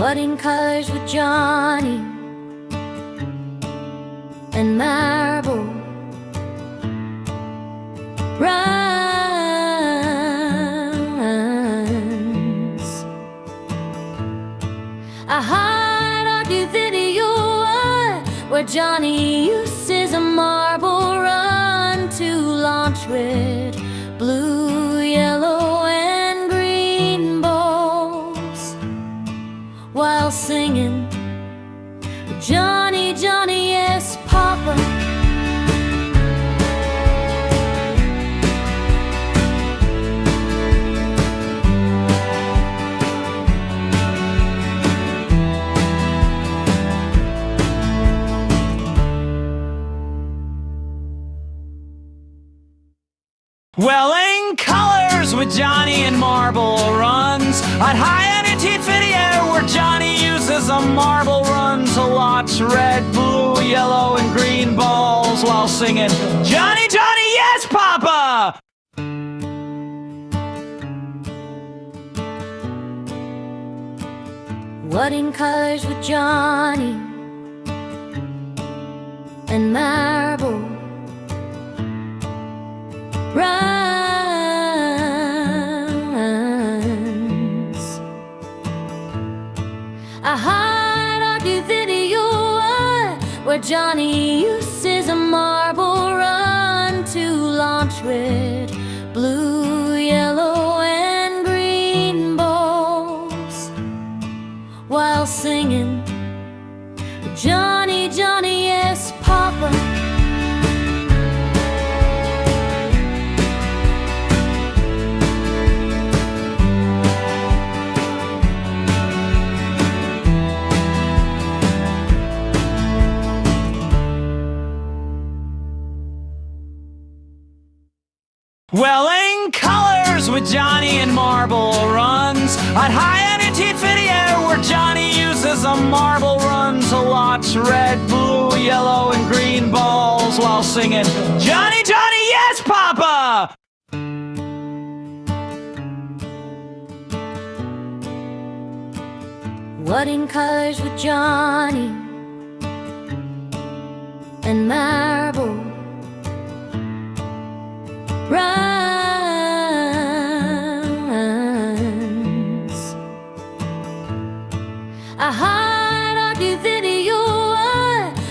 Wadding colors with Johnny and marble runs. A hard video where Johnny uses a marble run to launch with blue, yellow, and green balls while singing Johny Johny Yes Papa. Welling colors with Johnny and marble runs. I'd high teeth video where Johnny uses a marble run to launch red, blue, yellow, and green balls while singing Johny Johny Yes Papa. Wadding colors with Johnny and marble runs. A hard video where Johnny uses a marble run to launch with blue, yellow, and green balls while singing Johny Johny Yes Papa. Welling colors with Johnny and marble runs. I'd high teeth video where Johnny uses a marble run to launch red, blue, yellow, and green balls while singing Johny Johny Yes Papa. Wadding colors with Johnny and marble runs. A hard video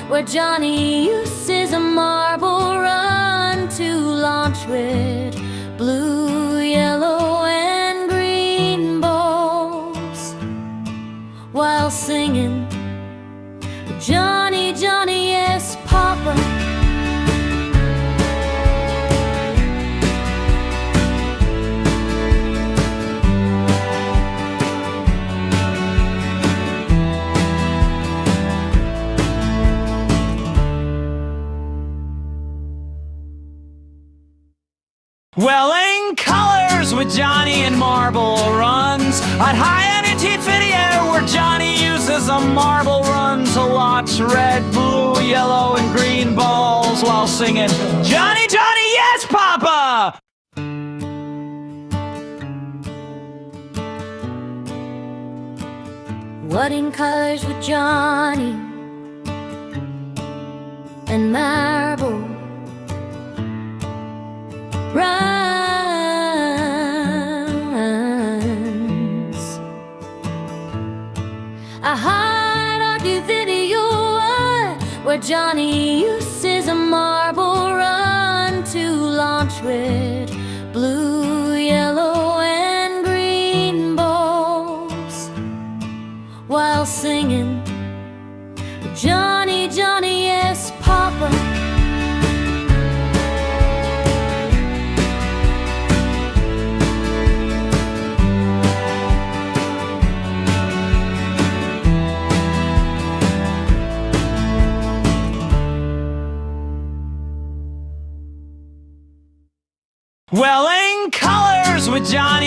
where Johnny uses a marble run to launch with blue, yellow, and green balls while singing Johny Johny Yes Papa. Welling colors with Johnny and marble runs. I'd high teeth video where Johnny uses a marble run to launch red, blue, yellow, and green balls while singing Johny Johny Yes Papa. Wadding colors with Johnny and marble runs. A hard video where Johnny uses a marble run to launch with blue, yellow, and green balls while singing Johny Johny Yes Papa. Welling colors with Johnny